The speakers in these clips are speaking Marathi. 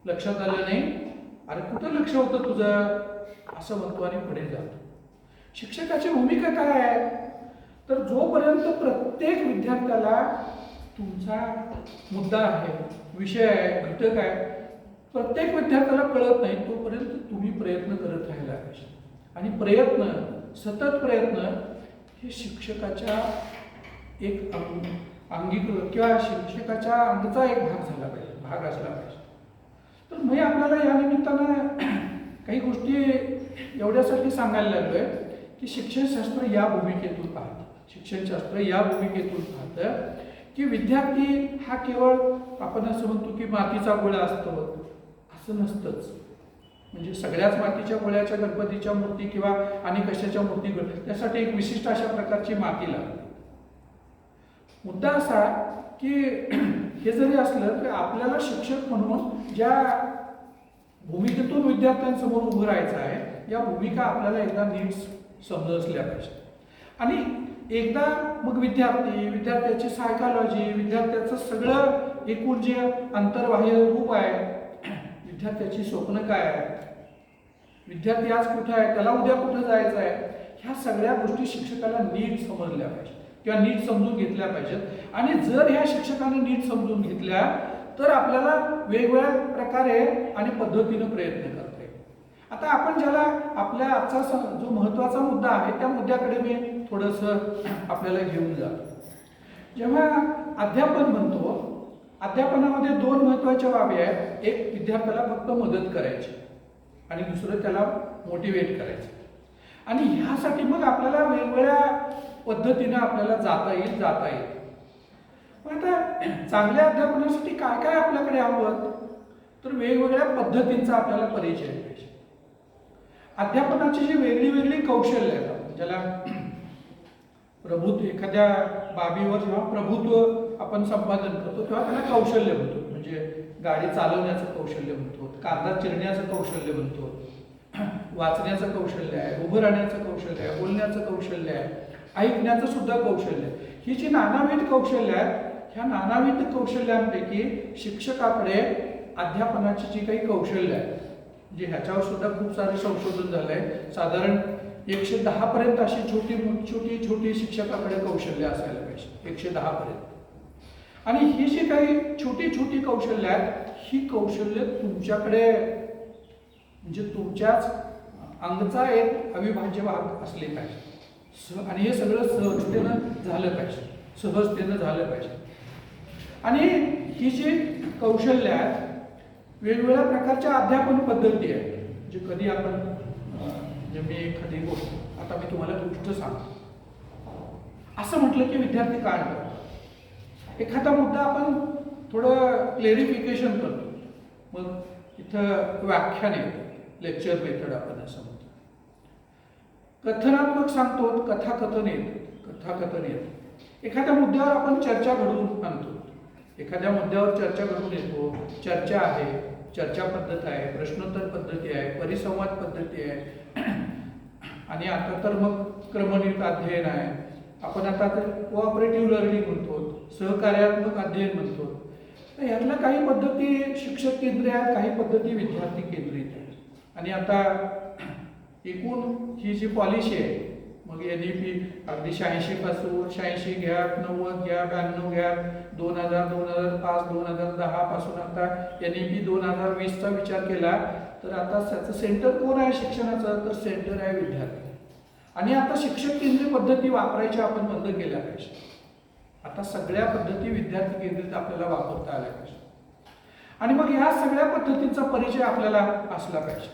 लक्षात आलं नाही, अरे कुठं लक्ष होतं तुझं, असं म्हणतो आणि पुढे जातो. शिक्षकाची भूमिका काय आहे, तर जोपर्यंत प्रत्येक विद्यार्थ्याला तुमचा मुद्दा आहे, विषय आहे, घटक आहे, प्रत्येक विद्यार्थ्याला कळत नाही तोपर्यंत तुम्ही प्रयत्न करत राहायला पाहिजे. आणि प्रयत्न, सतत प्रयत्न हे शिक्षकाच्या एक अंगीकृत किंवा शिक्षकाच्या अंगचा एक भाग असला पाहिजे. तर मी आपल्याला या निमित्तानं काही गोष्टी एवढ्यासाठी सांगायला लागलोय की शिक्षणशास्त्र या भूमिकेतून पाहतं, शिक्षणशास्त्र या भूमिकेतून पाहतं की विद्यार्थी हा केवळ आपण असं म्हणतो की मातीचा गोळा असतो, असं नसतंच. म्हणजे सगळ्याच मातीच्या गोळ्याच्या गणपतीच्या मूर्ती किंवा आणि कशाच्या मूर्ती त्यासाठी एक विशिष्ट अशा प्रकारची माती लागते. मुद्दा असा की हे जरी असलं तर आपल्याला शिक्षक म्हणून ज्या भूमिकेतून विद्यार्थ्यांसमोर उभं राहायचं आहे, या भूमिका आपल्याला एकदा नीट समजल्या पाहिजे. आणि एकदा मग विद्यार्थ्याची सायकॉलॉजी, विद्यार्थ्याचं सगळं एकूण जे अंतर्बाह्य रूप आहे, विद्यार्थ्याची स्वप्न काय आहे, विद्यार्थी आज कुठं आहे, त्याला उद्या कुठं जायचं आहे, ह्या सगळ्या गोष्टी शिक्षकाला नीट समजल्या पाहिजेत किंवा नीट समजून घेतल्या पाहिजेत. आणि जर ह्या शिक्षकाने नीट समजून घेतल्या तर आपल्याला वेगवेगळ्या प्रकारे आणि पद्धतीनं प्रयत्न करता येईल. आता आपण ज्याला आपल्या आजचा जो महत्त्वाचा मुद्दा आहे त्या मुद्द्याकडे मी थोडंसं आपल्याला घेऊन जातो. जेव्हा अध्यापन म्हणतो, अध्यापनामध्ये दोन महत्त्वाच्या बाबी आहेत. एक विद्यार्थ्याला फक्त मदत करायची आणि दुसरं त्याला मोटिवेट करायचं. आणि ह्यासाठी मग आपल्याला वेगवेगळ्या पद्धतीनं आपल्याला जाता येईल. पण आता चांगल्या अध्यापनासाठी काय काय आपल्याकडे हवं, तर वेगवेगळ्या पद्धतींचा आपल्याला परिचय पाहिजे. अध्यापनाची जी वेगळी वेगळी कौशल्य आहेत, ज्याला प्रभुत्व, एखाद्या बाबीवर जेव्हा प्रभुत्व आपण संपादन करतो तेव्हा त्याला कौशल्य म्हणतो. म्हणजे गाडी चालवण्याचं कौशल्य म्हणतो, कागदात चिरण्याचं कौशल्य म्हणतो, वाचण्याचं कौशल्य आहे, उभं राहण्याचं कौशल्य आहे, बोलण्याचं कौशल्य आहे, ऐकण्याचं सुद्धा कौशल्य आहे. ही जी नानाविध कौशल्य आहेत, ह्या नानाविध कौशल्यांपैकी शिक्षकाकडे अध्यापनाची जी काही कौशल्य आहे, म्हणजे ह्याच्यावर सुद्धा खूप सारे संशोधन झालं आहे. साधारण 110 पर्यंत अशी छोटी शिक्षकाकडे कौशल्य असायला पाहिजे, 110 पर्यंत. आणि ही जी काही छोटी कौशल्य आहेत, ही कौशल्य तुमच्याकडे म्हणजे तुमच्याच अंगचा एक अविभाज्य भाग असले पाहिजे. आणि हे सगळं सहजतेनं झालं पाहिजे. आणि ही जी कौशल्य आहेत, वेगवेगळ्या प्रकारच्या अध्यापन पद्धती आहेत. म्हणजे कधी आपण म्हणजे मी एखादी गोष्ट, आता मी तुम्हाला गोष्ट सांगतो, असं म्हटलं की विद्यार्थी काय करतात, एखादा मुद्दा आपण थोडं क्लेरिफिकेशन करतो, मग इथं व्याख्यान येतं, लेक्चर मेथड आपण असं म्हणतो. कथनात्मक सांगतो, कथाकथन येतं. एखाद्या मुद्द्यावर आपण चर्चा घडवून आणतो, एखाद्या मुद्द्यावर चर्चा घडवून येतो. चर्चा आहे, चर्चा पद्धत आहे, प्रश्नोत्तर पद्धती आहे, परिसंवाद पद्धती आहे. आणि आता तर मग क्रमनियुक्त अध्ययन आहे. आपण आता तर कोऑपरेटिव्ह लर्निंग म्हणतो, सहकार्यात्मक अध्ययन म्हणतो. तर यातल्या काही पद्धती शिक्षक केंद्रीय आहेत, काही पद्धती विद्यार्थी केंद्रित आहेत. आणि आता एकूण ही जी पॉलिसी आहे, मग NEP अगदी 86 पासून 86 घ्या, 90 घ्या, 92 घ्या, 2000, 2005, 2010 पासून आता NEP 2020चा विचार केला तर आता त्याचं सेंटर कोण आहे शिक्षणाचं, तर सेंटर आहे विद्यार्थी. आणि आता शिक्षक केंद्रित पद्धती वापरायच्या आपण बंद केल्या पाहिजे. आता सगळ्या पद्धती विद्यार्थी केंद्रित आपल्याला वापरता आल्या पाहिजे. आणि मग ह्या सगळ्या पद्धतींचा परिचय आपल्याला असला पाहिजे.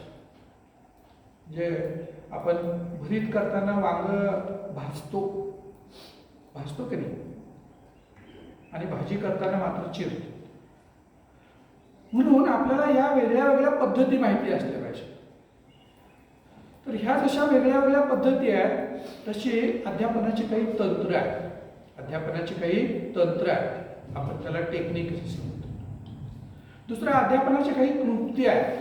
म्हणजे आपण भरीत करताना वांग भाजतो की नाही, आणि भाजी करताना मात्र चिरतो. म्हणून आपल्याला या वेगळ्या पद्धती माहिती असल्या पाहिजे. तर ह्या जशा वेगळ्या पद्धती आहेत, तशी अध्यापनाची काही तंत्र आहेत. आपण त्याला टेक्निक असं म्हणतो. दुसरं अध्यापनाची काही कृती आहेत.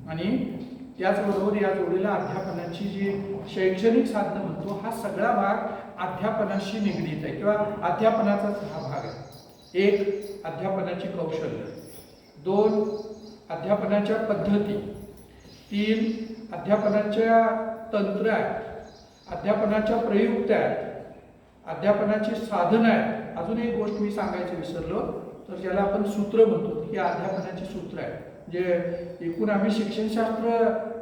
आणि त्याचबरोबर या जोडीला अध्यापनाची जी शैक्षणिक साधनं म्हणतो, हा सगळा भाग अध्यापनाशी निगडीत आहे किंवा अध्यापनाचाच हा भाग आहे. 1 अध्यापनाची कौशल्य, 2 अध्यापनाच्या पद्धती, 3 अध्यापनाच्या तंत्र आहेत, अध्यापनाच्या प्रयुक्त्या आहेत, अध्यापनाची साधनं आहेत. अजून एक गोष्ट मी सांगायची विसरलो, तर ज्याला आपण सूत्र म्हणतो, ही अध्यापनाची सूत्र आहे. जे एकूण आम्ही शिक्षणशास्त्र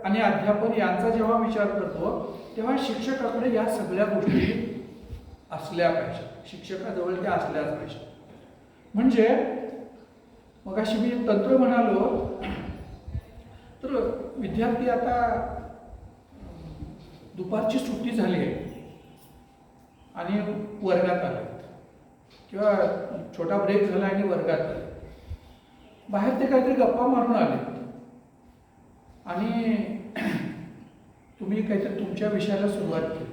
आणि अध्यापन यांचा जेव्हा विचार करतो तेव्हा शिक्षकाकडे या सगळ्या गोष्टी असल्या पाहिजेत, शिक्षकाजवळ त्या असल्याच पाहिजेत. म्हणजे मग अशी मी तंत्र म्हणालो, तर विद्यार्थी आता दुपारची सुट्टी झाली आहे आणि वर्गात आले किंवा छोटा ब्रेक झाला आणि वर्गात आले, बाहेर ते काहीतरी गप्पा मारून आले आणि तुम्ही काहीतरी तुमच्या विषयाला सुरुवात केली.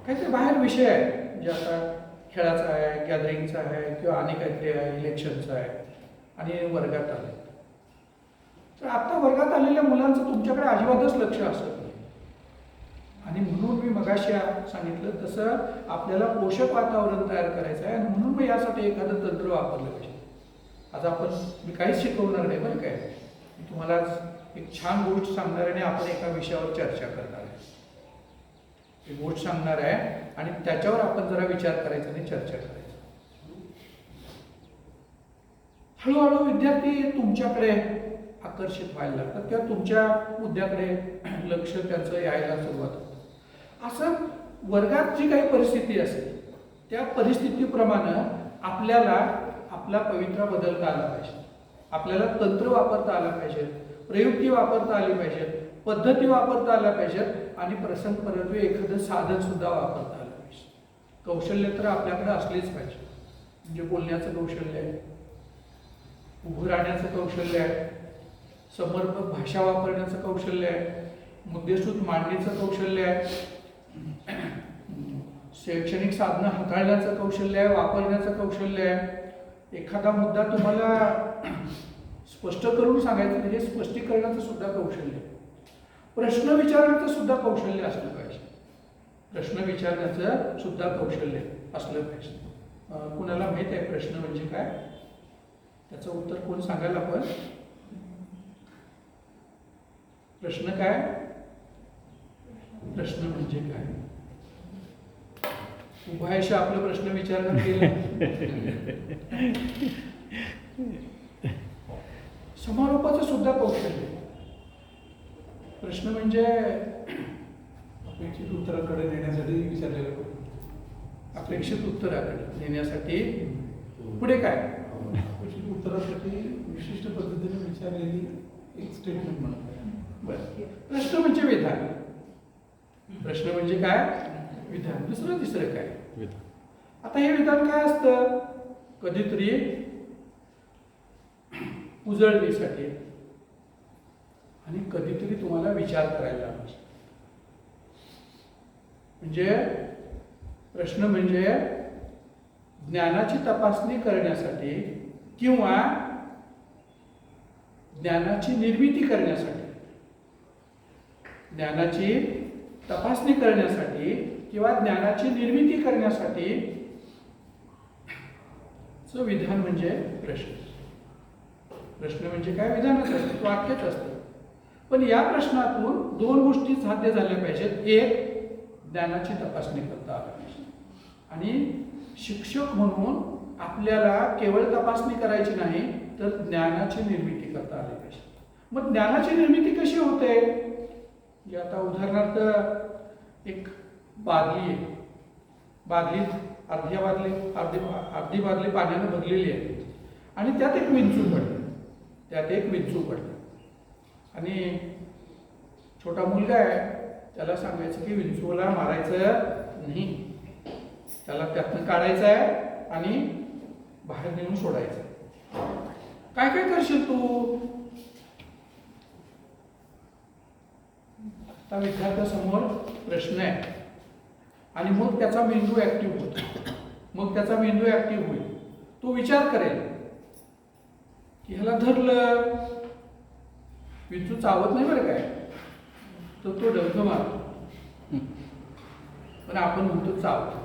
काहीतरी बाहेर विषय आहे, म्हणजे आता खेळाचा आहे, गॅदरिंगचा आहे किंवा आणि काहीतरी आहे, इलेक्शनचा आहे, आणि वर्गात आले. तर आता वर्गात आलेल्या मुलांचं तुमच्याकडे अजिबातच लक्ष असत नाही. आणि म्हणून मी मगाशी सांगितलं तसं आपल्याला पोषक वातावरण तयार करायचं आहे, आणि म्हणून मी यासाठी एखादं तंत्र वापरलं पाहिजे. आज आपण मी काहीच शिकवणार नाही बरं काय, मी तुम्हाला एक छान गोष्ट सांगणार आहे आणि आपण एका विषयावर चर्चा करणार आहे. एक गोष्ट सांगणार आहे आणि त्याच्यावर आपण जरा विचार करायचा आणि चर्चा करायची. हळूहळू विद्यार्थी तुमच्याकडे आकर्षित व्हायला लागतात किंवा तुमच्या मुद्द्याकडे लक्ष त्याचं यायला सुरुवात होतं. असं वर्गात जी काही परिस्थिती असेल त्या परिस्थितीप्रमाणे आपल्याला आपला पवित्रा बदलता आला पाहिजे, आपल्याला तंत्र वापरता आलं पाहिजे, प्रयुक्ती वापरता आली पाहिजेत, पद्धती वापरता आल्या पाहिजेत आणि प्रसंगपरत्वे एखादं साधन सुद्धा वापरता आलं पाहिजे. कौशल्य तर आपल्याकडे असलीच पाहिजे, म्हणजे बोलण्याचं कौशल्य आहे, उभं राहण्याचं कौशल्य आहे, समर्पक भाषा वापरण्याचं कौशल्य आहे, मुद्देसूद मांडणीचं कौशल्य आहे, शैक्षणिक साधनं हाताळण्याचं कौशल्य आहे, वापरण्याचं कौशल्य आहे. एखादा मुद्दा तुम्हाला स्पष्ट करून सांगायचं म्हणजे स्पष्टीकरणाचं सुद्धा कौशल्य आहे. प्रश्न विचारण्याचं सुद्धा कौशल्य असलं पाहिजे, प्रश्न विचारण्याचं सुद्धा कौशल्य असलं पाहिजे. कुणाला माहित आहे प्रश्न म्हणजे काय? त्याचं उत्तर कोण सांगायला? आपण प्रश्न काय? प्रश्न म्हणजे काय? उभयश आपला प्रश्न विचारण्यात गेला. समारोपाचं सुद्धा कौशल्य. प्रश्न म्हणजे अपेक्षित उत्तराकडे नेण्यासाठी विचारलेलं, अपेक्षित उत्तराकडे नेण्यासाठी पुढे काय? अपेक्षित उत्तरासाठी विशिष्ट पद्धतीने विचारलेली एक स्टेटमेंट म्हणतात. बरं, प्रश्न म्हणजे विधान. प्रश्न म्हणजे काय? विधान. दुसरं तिसरं काय? आता हे विधान काय असतं? कधीतरी उजळणीसाठी आणि कधीतरी तुम्हाला विचार करायला लावायचा. म्हणजे प्रश्न म्हणजे ज्ञानाची तपासणी करण्यासाठी किंवा ज्ञानाची निर्मिती करण्यासाठी, ज्ञानाची तपासणी करण्यासाठी किंवा ज्ञानाची निर्मिती करण्यासाठी विधान म्हणजे प्रश्न. प्रश्न म्हणजे काय? विधानच असतं, वाक्यच असतं. पण या प्रश्नातून दोन गोष्टी साध्य झाल्या पाहिजेत. एक, ज्ञानाची तपासणी करता आली पाहिजे आणि शिक्षक म्हणून आपल्याला केवळ तपासणी करायची नाही तर ज्ञानाची निर्मिती करता आली पाहिजे. मग ज्ञानाची निर्मिती कशी होते? आता उदाहरणार्थ एक बादली आहे, बादलीत अर्धी बादली पाण्यानं भरलेली आहे आणि त्यात एक विंचू पडलं, आणि छोटा मुलगा आहे, त्याला सांगायचं की विंचूला मारायचं नाही, त्याला त्यातनं काढायचं आहे आणि बाहेर नेऊन सोडायचं. काय काय करशील तू? आता विद्यार्थ्यासमोर प्रश्न आहे आणि मग त्याचा मेंदू ऍक्टिव्ह होतो. मग त्याचा मेंदू ऍक्टिव्ह होईल, तो विचार करेल की ह्याला धरलं, विंचू चावत नाही बरं काय, तर तो डंख मारतो. पण आपण म्हणतो चावतो,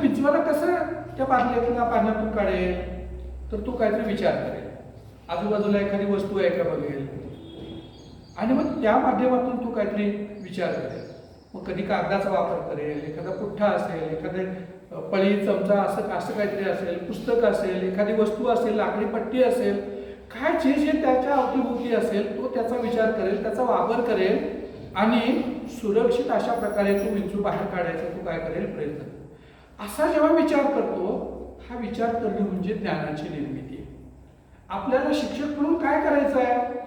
विंचवाला कसं त्या बादलीतल्या पाण्यातून काढेल? तर तो काहीतरी विचार करेल, आजूबाजूला एखादी वस्तू आहे का बघेल, आणि मग त्या माध्यमातून तो काहीतरी विचार करेल. मग कधी कागदाचा वापर करेल, एखादा पुठ्ठा असेल, एखादे पळी चमचा असं असं काहीतरी असेल, पुस्तक असेल, एखादी वस्तू असेल, लाकडी पट्टी असेल, काय जे जे त्याच्या अवतीभोवती असेल तो त्याचा विचार करेल, त्याचा वापर करेल आणि सुरक्षित अशा प्रकारे तो विंचू बाहेर काढायचा तो काय करेल, प्रयत्न करेल. असा जेव्हा विचार करतो, हा विचार करणे म्हणजे ज्ञानाची निर्मिती आहे. आपल्याला शिक्षक म्हणून काय करायचं आहे?